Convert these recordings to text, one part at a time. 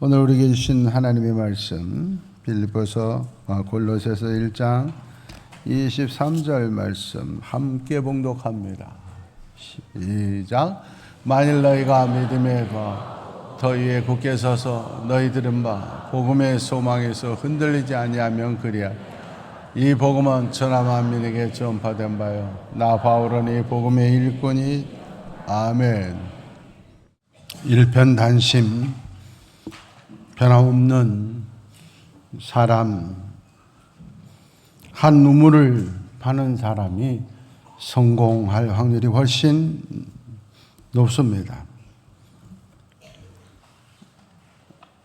오늘 우리에게 주신 하나님의 말씀 빌립보서 골로새서 1장 23절 말씀 함께 봉독합니다. 시작. 만일 너희가 믿음에 더 위에 굳게 서서 너희 들은 바 복음의 소망에서 흔들리지 아니하면 그리야. 이 복음은 천하 만민에게 전파된 바요 나 바울은 이 복음의 일꾼이. 아멘. 일편단심 변함없는 사람, 한 우물을 파는 사람이 성공할 확률이 훨씬 높습니다.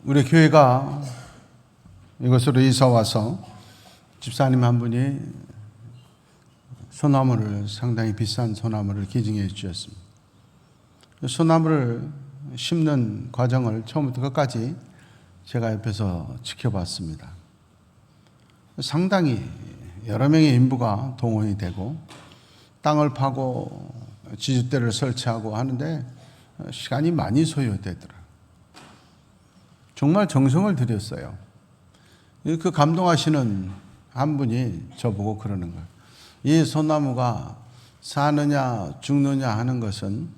우리 교회가 이곳으로 이사 와서 집사님 한 분이 소나무를, 상당히 비싼 소나무를 기증해 주셨습니다. 소나무를 심는 과정을 처음부터 끝까지 제가 옆에서 지켜봤습니다. 상당히 여러 명의 인부가 동원이 되고 땅을 파고 지주대를 설치하고 하는데 시간이 많이 소요되더라고요. 정말 정성을 들였어요. 그 감동하시는 한 분이 저보고 그러는 거예요. 이 소나무가 사느냐 죽느냐 하는 것은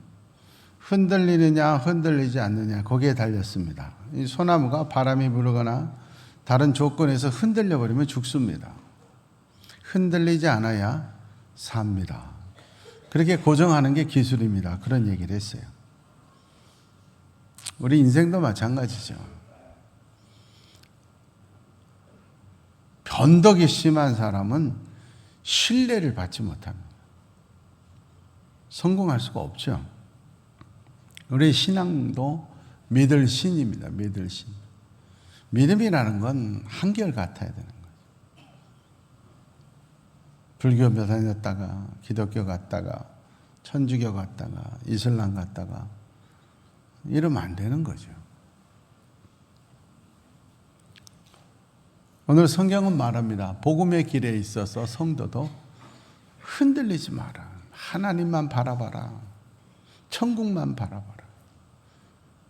흔들리느냐 흔들리지 않느냐 거기에 달렸습니다. 이 소나무가 바람이 불거나 다른 조건에서 흔들려 버리면 죽습니다. 흔들리지 않아야 삽니다. 그렇게 고정하는 게 기술입니다. 그런 얘기를 했어요. 우리 인생도 마찬가지죠. 변덕이 심한 사람은 신뢰를 받지 못합니다. 성공할 수가 없죠. 우리 신앙도 믿을 신입니다. 믿을 신. 믿음이라는 건 한결같아야 되는 거예요. 불교 다녔다가 기독교 갔다가 천주교 갔다가 이슬람 갔다가 이러면 안 되는 거죠. 오늘 성경은 말합니다. 복음의 길에 있어서 성도도 흔들리지 마라. 하나님만 바라봐라. 천국만 바라봐라.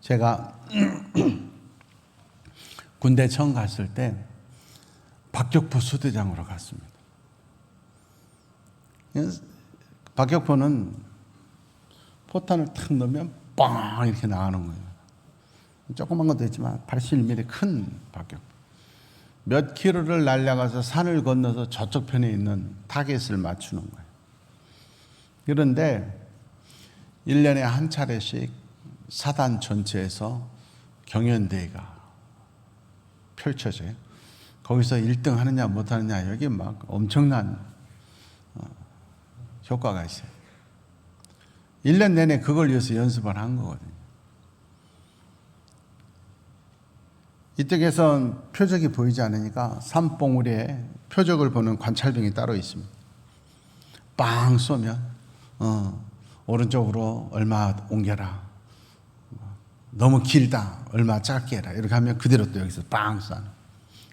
제가 군대 처음 갔을 때 박격포 수대장으로 갔습니다. 박격포는 포탄을 탁 넣으면 빵 이렇게 나가는 거예요. 조그만 것도 있지만 81mm 큰 박격포. 몇 킬로를 날아가서 산을 건너서 저쪽 편에 있는 타겟을 맞추는 거예요. 그런데 1년에 한 차례씩 사단 전체에서 경연대회가 펼쳐져요. 거기서 1등 하느냐 못하느냐 여기 막 엄청난 효과가 있어요. 1년 내내 그걸 위해서 연습을 한 거거든요. 이쪽에선 표적이 보이지 않으니까 산봉우리에 표적을 보는 관찰병이 따로 있습니다. 빵 쏘면 오른쪽으로 얼마 옮겨라. 너무 길다. 얼마 짧게 해라. 이렇게 하면 그대로 또 여기서 빵 쏴.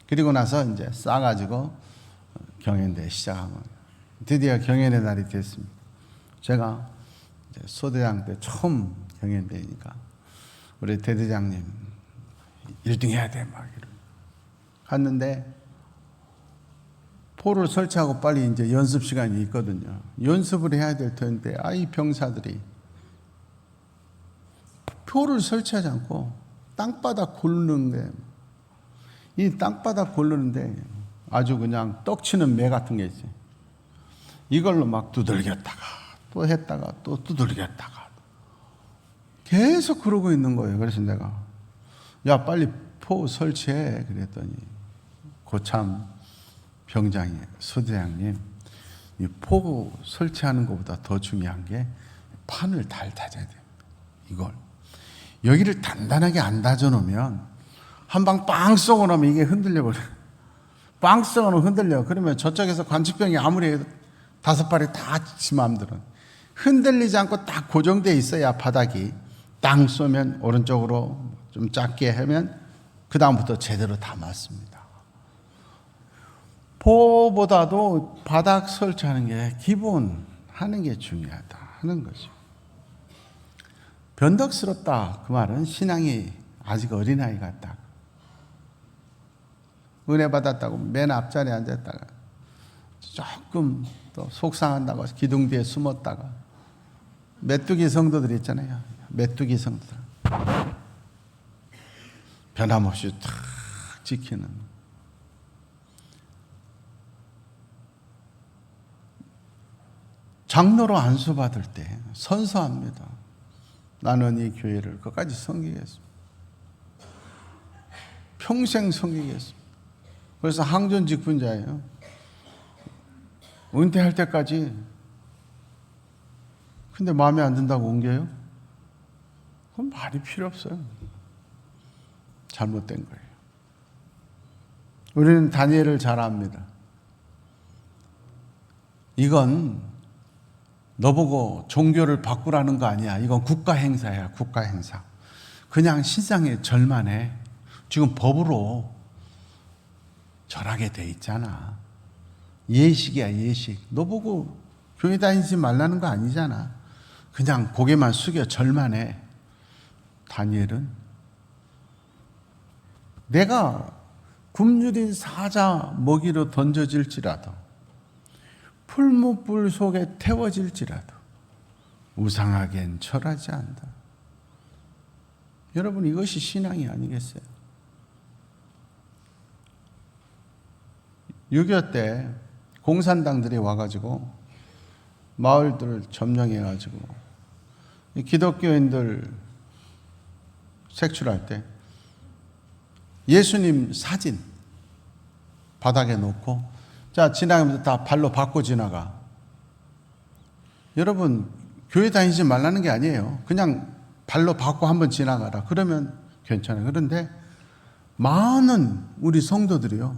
그리고 나서 이제 쏴가지고 경연대회 시작한 거예요. 드디어 경연의 날이 됐습니다. 제가 이제 소대장 때 처음 경연대회니까 우리 대대장님 1등 해야 돼. 막 이러고 갔는데 포를 설치하고 빨리 이제 연습 시간이 있거든요. 연습을 해야 될 텐데, 이 병사들이 표를 설치하지 않고 땅바닥 고르는데, 이 땅바닥 고르는데 아주 그냥 떡치는 매 같은 게 있어요. 이걸로 막 두들겼다가 또 했다가 또 두들겼다가 계속 그러고 있는 거예요. 그래서 내가 야 빨리 포 설치해 그랬더니 고참 병장이 소대장님, 이 포 설치하는 것보다 더 중요한 게 판을 잘 다져야 됩니다. 이걸 여기를 단단하게 안 다져 놓으면 한 방 빵 쏘고 나면 이게 흔들려 버려요. 빵 쏘고 나면 흔들려. 그러면 저쪽에서 관측병이 아무리 5발이 다 지 마음대로 흔들리지 않고 딱 고정되어 있어야 바닥이 땅 쏘면 오른쪽으로 좀 작게 하면 그 다음부터 제대로 다 맞습니다. 포보다도 바닥 설치하는 게 기본 하는 게 중요하다 하는 거죠. 변덕스럽다 그 말은 신앙이 아직 어린아이 같다. 은혜 받았다고 맨 앞자리에 앉았다가 조금 또 속상한다고 기둥 뒤에 숨었다가 메뚜기 성도들 있잖아요. 메뚜기 성도들 변함없이 탁 지키는 장로로 안수받을 때 선서합니다. 나는 이 교회를 끝까지 섬기겠습니다. 평생 섬기겠습니다. 그래서 항전 직분자예요. 은퇴할 때까지. 근데 마음에 안 든다고 옮겨요? 그건 말이 필요 없어요. 잘못된 거예요. 우리는 다니엘을 잘 압니다. 이건 너보고 종교를 바꾸라는 거 아니야. 이건 국가 행사야, 국가 행사. 그냥 신상에 절만 해. 지금 법으로 절하게 돼 있잖아. 예식이야, 예식. 너보고 교회 다니지 말라는 거 아니잖아. 그냥 고개만 숙여 절만 해. 다니엘은 내가 굶주린 사자 먹이로 던져질지라도 풀무불 속에 태워질지라도 우상하겐 절하지 않다. 여러분, 이것이 신앙이 아니겠어요? 6.25 때 공산당들이 와가지고 마을들을 점령해가지고 기독교인들 색출할 때 예수님 사진 바닥에 놓고 자, 지나가면서 다 발로 밟고 지나가. 여러분, 교회 다니지 말라는 게 아니에요. 그냥 발로 밟고 한번 지나가라. 그러면 괜찮아요. 그런데 많은 우리 성도들이요,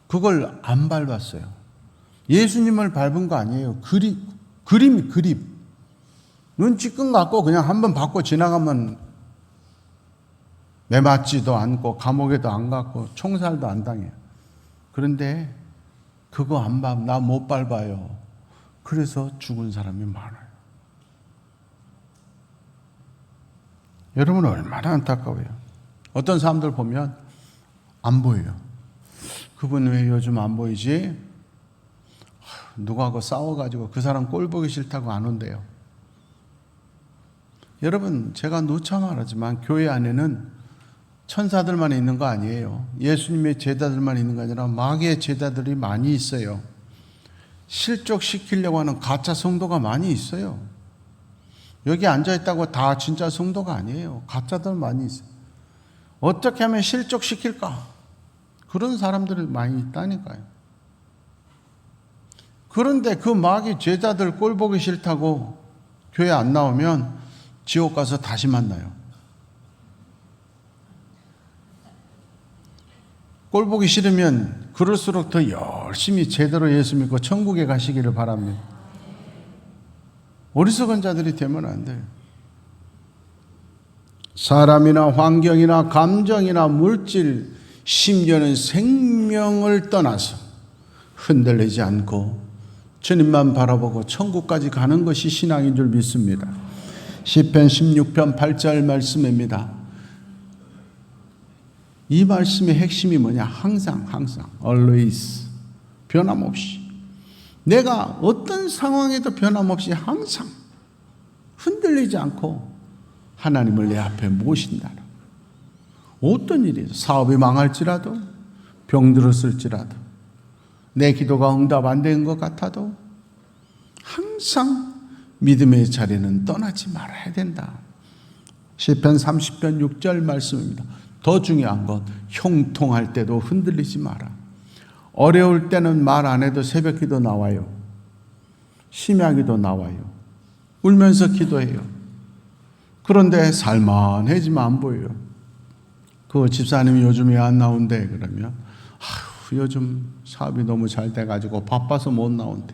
그걸 안 밟았어요. 예수님을 밟은 거 아니에요. 그림. 눈치끈 갖고 그냥 한번 밟고 지나가면 매맞지도 않고 감옥에도 안 갔고 총살도 안 당해요. 그런데 그거 안 밟, 나 못 밟아요. 그래서 죽은 사람이 많아요. 여러분, 얼마나 안타까워요. 어떤 사람들 보면 안 보여요. 그분 왜 요즘 안 보이지? 누구하고 싸워가지고 그 사람 꼴 보기 싫다고 안 온대요. 여러분, 제가 누차 말하지만 교회 안에는 천사들만 있는 거 아니에요. 예수님의 제자들만 있는 거 아니라 마귀의 제자들이 많이 있어요. 실족시키려고 하는 가짜 성도가 많이 있어요. 여기 앉아있다고 다 진짜 성도가 아니에요. 가짜들 많이 있어요. 어떻게 하면 실족시킬까? 그런 사람들이 많이 있다니까요. 그런데 그 마귀 제자들 꼴 보기 싫다고 교회 안 나오면 지옥 가서 다시 만나요. 꼴 보기 싫으면 그럴수록 더 열심히 제대로 예수 믿고 천국에 가시기를 바랍니다. 어리석은 자들이 되면 안 돼요. 사람이나 환경이나 감정이나 물질, 심지어는 생명을 떠나서 흔들리지 않고 주님만 바라보고 천국까지 가는 것이 신앙인 줄 믿습니다. 시편 16편 8절 말씀입니다. 이 말씀의 핵심이 뭐냐? 항상 always, 변함없이, 내가 어떤 상황에도 변함없이 항상 흔들리지 않고 하나님을 내 앞에 모신다. 어떤 일이죠? 사업이 망할지라도, 병들었을지라도, 내 기도가 응답 안 된 것 같아도 항상 믿음의 자리는 떠나지 말아야 된다. 시편 30편 6절 말씀입니다. 더 중요한 건 형통할 때도 흔들리지 마라. 어려울 때는 말 안 해도 새벽기도 나와요. 심야기도 나와요. 울면서 기도해요. 그런데 살만해지면 안 보여요. 그 집사님이 요즘 왜 안 나온대? 그러면 요즘 사업이 너무 잘 돼가지고 바빠서 못 나온대.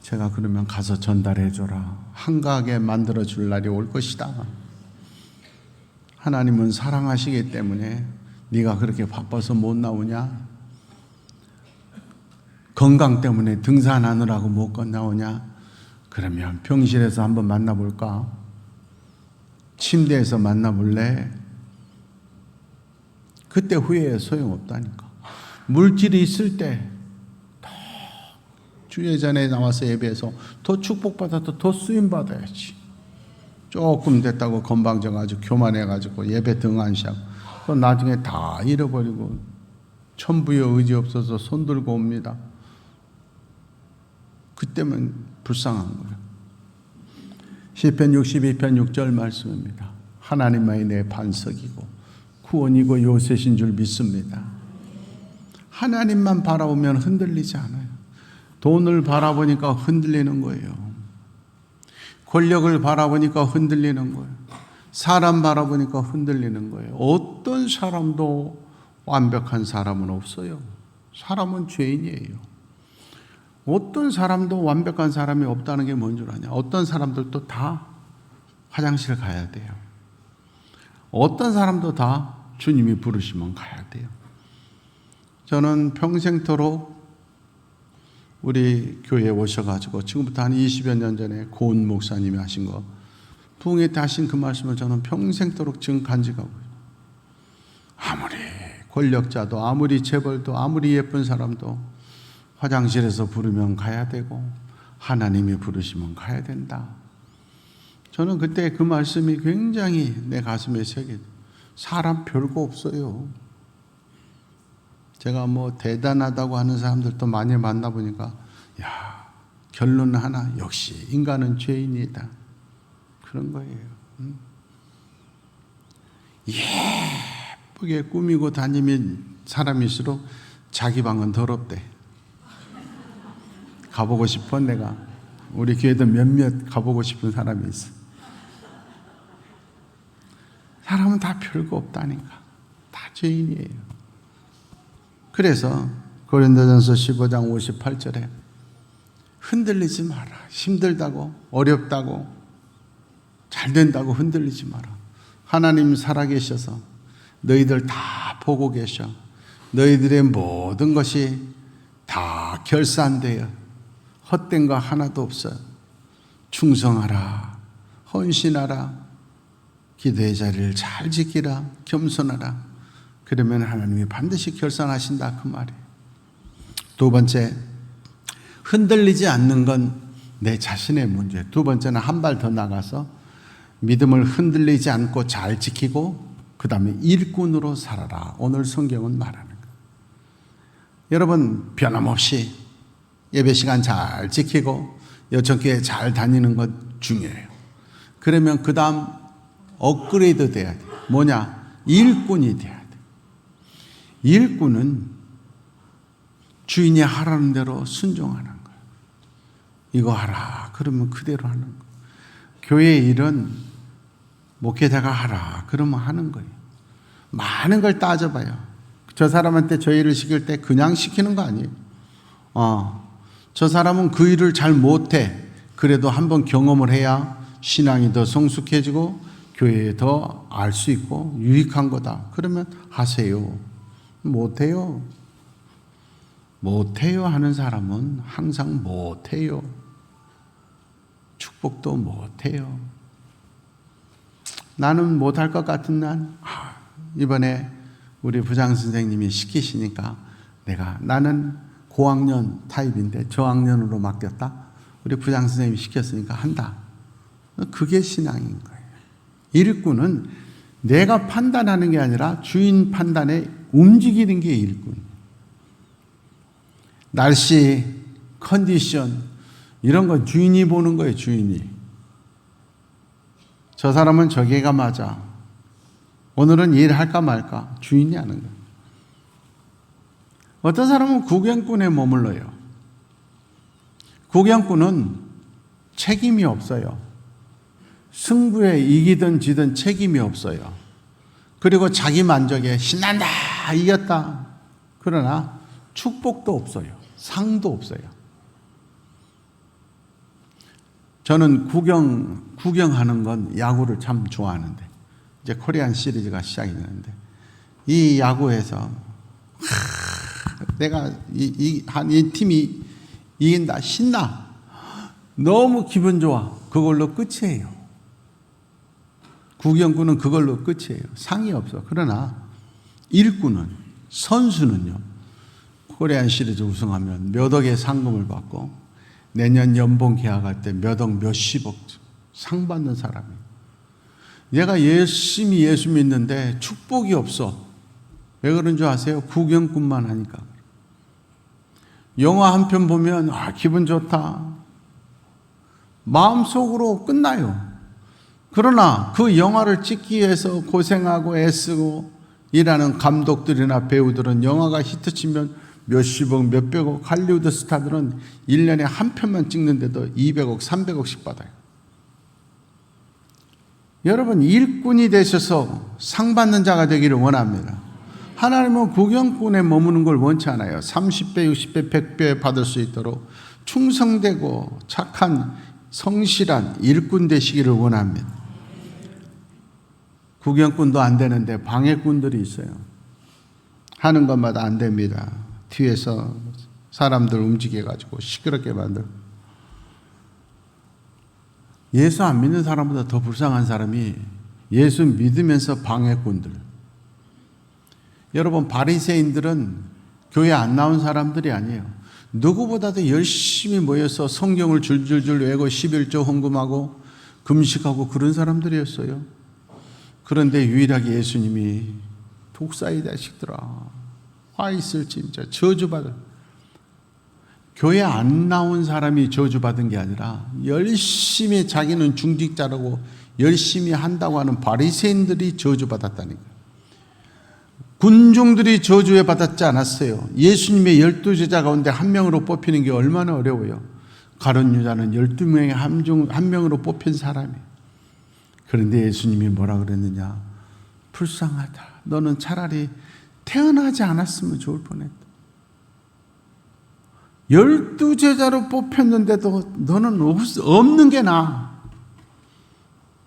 제가 그러면 가서 전달해줘라. 한가하게 만들어줄 날이 올 것이다. 하나님은 사랑하시기 때문에 네가 그렇게 바빠서 못 나오냐? 건강 때문에 등산하느라고 못 나오냐? 그러면 병실에서 한번 만나볼까? 침대에서 만나볼래? 그때 후회해 소용없다니까. 물질이 있을 때 주의 전에 나와서 예배해서 더 축복받아도 더 쓰임받아야지. 조금 됐다고 건방져가지고 교만해가지고 예배 등한시하고 또 나중에 다 잃어버리고 천부의 의지 없어서 손들고 옵니다. 그때면 불쌍한 거예요. 시편 62편 6절 말씀입니다. 하나님만이 내 반석이고 구원이고 요새신 줄 믿습니다. 하나님만 바라보면 흔들리지 않아요. 돈을 바라보니까 흔들리는 거예요. 권력을 바라보니까 흔들리는 거예요. 사람 바라보니까 흔들리는 거예요. 어떤 사람도 완벽한 사람은 없어요. 사람은 죄인이에요. 어떤 사람도 완벽한 사람이 없다는 게 뭔 줄 아냐? 어떤 사람들도 다 화장실 가야 돼요. 어떤 사람도 다 주님이 부르시면 가야 돼요. 저는 평생토록 우리 교회에 오셔가지고 지금부터 한 20여 년 전에 고은 목사님이 하신 거 부흥회 때 하신 그 말씀을 저는 평생토록 지금 간직하고 있어요. 아무리 권력자도 아무리 재벌도 아무리 예쁜 사람도 화장실에서 부르면 가야 되고 하나님이 부르시면 가야 된다. 저는 그때 그 말씀이 굉장히 내 가슴에 새겨. 사람 별거 없어요. 제가 뭐 대단하다고 하는 사람들도 많이 만나보니까 야, 결론 하나, 역시 인간은 죄인이다. 그런 거예요. 예쁘게 꾸미고 다니면 사람일수록 자기 방은 더럽대. 가보고 싶어. 내가 우리 교회도 몇몇 가보고 싶은 사람이 있어. 사람은 다 별거 없다니까. 다 죄인이에요. 그래서 고린도전서 15장 58절에 흔들리지 마라. 힘들다고 어렵다고 잘 된다고 흔들리지 마라. 하나님 살아계셔서 너희들 다 보고 계셔. 너희들의 모든 것이 다 결산되어 헛된 거 하나도 없어. 충성하라. 헌신하라. 기도의 자리를 잘 지키라. 겸손하라. 그러면 하나님이 반드시 결산하신다. 그 말이에요. 두 번째, 흔들리지 않는 건 내 자신의 문제. 두 번째는 한 발 더 나가서 믿음을 흔들리지 않고 잘 지키고 그 다음에 일꾼으로 살아라. 오늘 성경은 말하는 거예요. 여러분 변함없이 예배 시간 잘 지키고 여천교회 잘 다니는 것 중요해요. 그러면 그 다음 업그레이드 돼야 돼요. 뭐냐? 일꾼이 돼야 돼요. 일꾼은 주인이 하라는 대로 순종하는 거예요. 이거 하라. 그러면 그대로 하는 거예요. 교회 일은 목회자가 하라. 그러면 하는 거예요. 많은 걸 따져봐요. 저 사람한테 저 일을 시킬 때 그냥 시키는 거 아니에요. 저 사람은 그 일을 잘 못해. 그래도 한번 경험을 해야 신앙이 더 성숙해지고 교회에 더 알 수 있고 유익한 거다. 그러면 하세요. 못해요. 못해요 하는 사람은 항상 못해요. 축복도 못해요. 나는 못할 것 같은 난 이번에 우리 부장 선생님이 시키시니까 나는 고학년 타입인데 저학년으로 맡겼다. 우리 부장 선생님이 시켰으니까 한다. 그게 신앙인 거예요. 일꾼은 내가 판단하는 게 아니라 주인 판단에 움직이는 게 일꾼. 날씨, 컨디션 이런 건 주인이 보는 거예요. 주인이. 저 사람은 저기가 맞아. 오늘은 일할까 말까. 주인이 하는 거예요. 어떤 사람은 구경꾼에 머물러요. 구경꾼은 책임이 없어요. 승부에 이기든 지든 책임이 없어요. 그리고 자기 만족에 신난다, 이겼다. 그러나 축복도 없어요. 상도 없어요. 저는 구경하는 건 야구를 참 좋아하는데 이제 코리안 시리즈가 시작이 되는데 이 야구에서 내가 이 팀이 이긴다, 신나. 너무 기분 좋아. 그걸로 끝이에요. 구경꾼은 그걸로 끝이에요. 상이 없어. 그러나 일꾼은, 선수는요, 코리안 시리즈 우승하면 몇 억의 상금을 받고 내년 연봉 계약할 때 몇 억 몇십억 상 받는 사람이에요. 얘가 열심히 예수 믿는데 축복이 없어. 왜 그런 줄 아세요? 구경꾼만 하니까. 영화 한 편 보면 기분 좋다. 마음속으로 끝나요. 그러나 그 영화를 찍기 위해서 고생하고 애쓰고 일하는 감독들이나 배우들은 영화가 히트치면 몇십억, 몇백억, 할리우드 스타들은 1년에 한 편만 찍는데도 200억, 300억씩 받아요. 여러분, 일꾼이 되셔서 상 받는 자가 되기를 원합니다. 하나님은 구경꾼에 머무는 걸 원치 않아요. 30배, 60배, 100배 받을 수 있도록 충성되고 착한 성실한 일꾼 되시기를 원합니다. 구경꾼도 안 되는데 방해꾼들이 있어요. 하는 것마다 안 됩니다. 뒤에서 사람들 움직여가지고 시끄럽게 만들고. 예수 안 믿는 사람보다 더 불쌍한 사람이 예수 믿으면서 방해꾼들. 여러분, 바리새인들은 교회 안 나온 사람들이 아니에요. 누구보다도 열심히 모여서 성경을 줄줄줄 외고 11조 헌금하고 금식하고 그런 사람들이었어요. 그런데 유일하게 예수님이 독사의 자식들아 화 있을지인자 저주받을. 교회 안 나온 사람이 저주받은 게 아니라 열심히 자기는 중직자라고 열심히 한다고 하는 바리새인들이 저주받았다니까. 군중들이 저주에 받았지 않았어요. 예수님의 12제자 가운데 한 명으로 뽑히는 게 얼마나 어려워요. 가룟 유다는 12명의 한 명으로 뽑힌 사람이에요. 그런데 예수님이 뭐라 그랬느냐? 불쌍하다. 너는 차라리 태어나지 않았으면 좋을 뻔했다. 12제자로 뽑혔는데도 너는 없는 게 나아.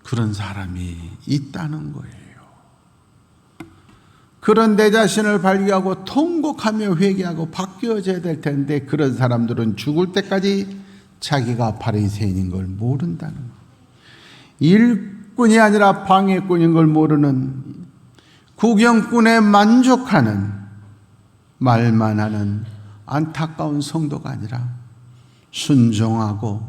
그런 사람이 있다는 거예요. 그런 내 자신을 발견하고 통곡하며 회개하고 바뀌어져야 될 텐데 그런 사람들은 죽을 때까지 자기가 바리새인인 걸 모른다는 거예요. 일꾼이 아니라 방해꾼인 걸 모르는 구경꾼에 만족하는 말만 하는 안타까운 성도가 아니라 순종하고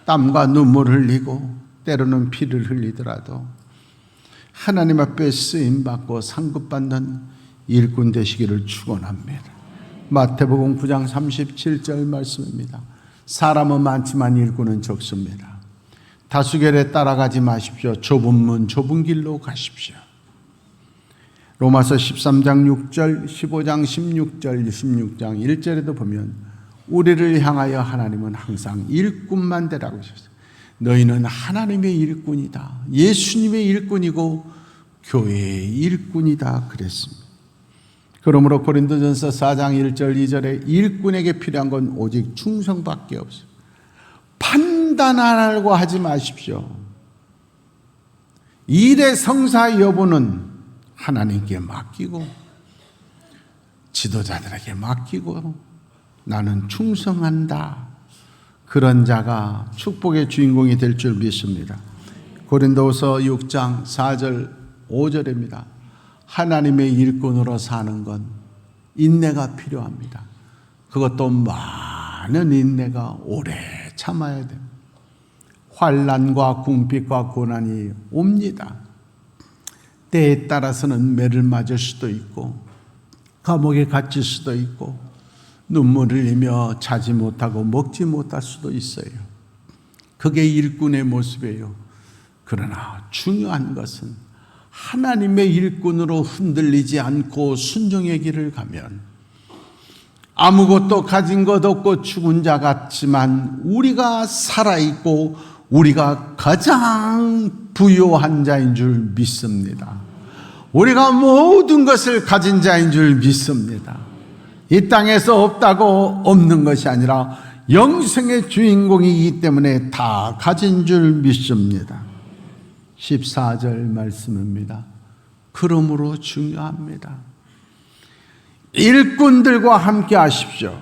땀과 눈물을 흘리고 때로는 피를 흘리더라도 하나님 앞에 쓰임받고 상급받는 일꾼 되시기를 축원합니다. 마태복음 9장 37절 말씀입니다. 사람은 많지만 일꾼은 적습니다. 다수결에 따라가지 마십시오. 좁은 문 좁은 길로 가십시오. 로마서 13장 6절 15장 16절 16장 1절에도 보면 우리를 향하여 하나님은 항상 일꾼만 되라고 하셨어요. 너희는 하나님의 일꾼이다. 예수님의 일꾼이고 교회의 일꾼이다 그랬습니다. 그러므로 고린도전서 4장 1절 2절에 일꾼에게 필요한 건 오직 충성밖에 없어요. 판단하라고 하지 마십시오. 일의 성사 여부는 하나님께 맡기고 지도자들에게 맡기고 나는 충성한다. 그런 자가 축복의 주인공이 될 줄 믿습니다. 고린도후서 6장 4절 5절입니다. 하나님의 일꾼으로 사는 건 인내가 필요합니다. 그것도 많은 인내가 오래 참아야 됩니다. 환난과 궁핍과 고난이 옵니다. 때에 따라서는 매를 맞을 수도 있고 감옥에 갇힐 수도 있고 눈물을 흘리며 자지 못하고 먹지 못할 수도 있어요. 그게 일꾼의 모습이에요. 그러나 중요한 것은 하나님의 일꾼으로 흔들리지 않고 순종의 길을 가면 아무것도 가진 것 없고 죽은 자 같지만 우리가 살아있고 우리가 가장 부유한 자인 줄 믿습니다. 우리가 모든 것을 가진 자인 줄 믿습니다. 이 땅에서 없다고 없는 것이 아니라 영생의 주인공이기 때문에 다 가진 줄 믿습니다. 14절 말씀입니다. 그러므로 중요합니다. 일꾼들과 함께 하십시오.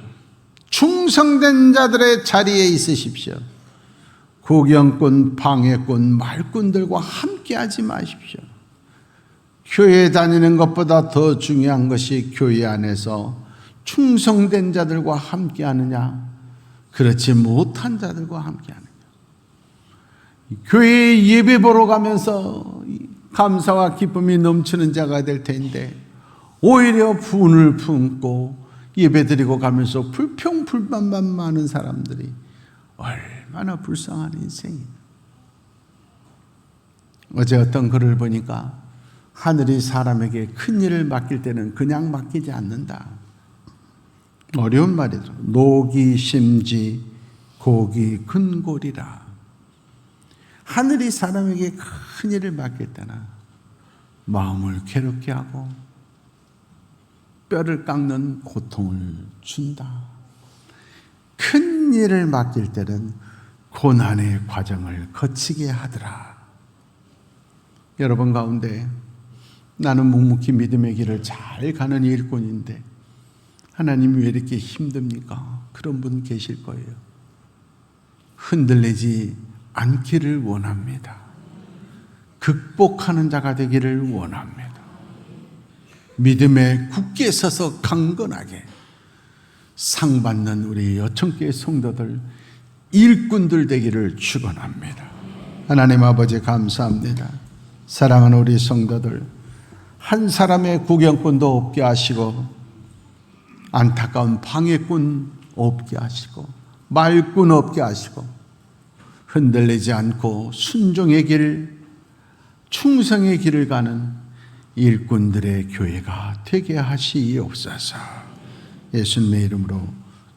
충성된 자들의 자리에 있으십시오. 구경꾼, 방해꾼, 말꾼들과 함께 하지 마십시오. 교회 다니는 것보다 더 중요한 것이 교회 안에서 충성된 자들과 함께하느냐, 그렇지 못한 자들과 함께하느냐. 교회에 예배 보러 가면서 감사와 기쁨이 넘치는 자가 될 텐데 오히려 분을 품고 예배드리고 가면서 불평불만만 많은 사람들이 얼마나 불쌍한 인생이냐. 어제 어떤 글을 보니까 하늘이 사람에게 큰 일을 맡길 때는 그냥 맡기지 않는다. 어려운 말이죠. 녹이 심지 곡이 근골이라. 하늘이 사람에게 큰 일을 맡길 때는 마음을 괴롭게 하고 뼈를 깎는 고통을 준다. 큰 일을 맡길 때는 고난의 과정을 거치게 하더라. 여러분 가운데 나는 묵묵히 믿음의 길을 잘 가는 일꾼인데 하나님이 왜 이렇게 힘듭니까? 그런 분 계실 거예요. 흔들리지 않기를 원합니다. 극복하는 자가 되기를 원합니다. 믿음에 굳게 서서 강건하게 상받는 우리 여천교회 성도들, 일꾼들 되기를 축원합니다. 하나님 아버지 감사합니다. 사랑하는 우리 성도들, 한 사람의 구경꾼도 없게 하시고 안타까운 방해꾼 없게 하시고 말꾼 없게 하시고 흔들리지 않고 순종의 길, 충성의 길을 가는 일꾼들의 교회가 되게 하시옵소서. 예수님의 이름으로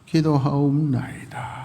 기도하옵나이다.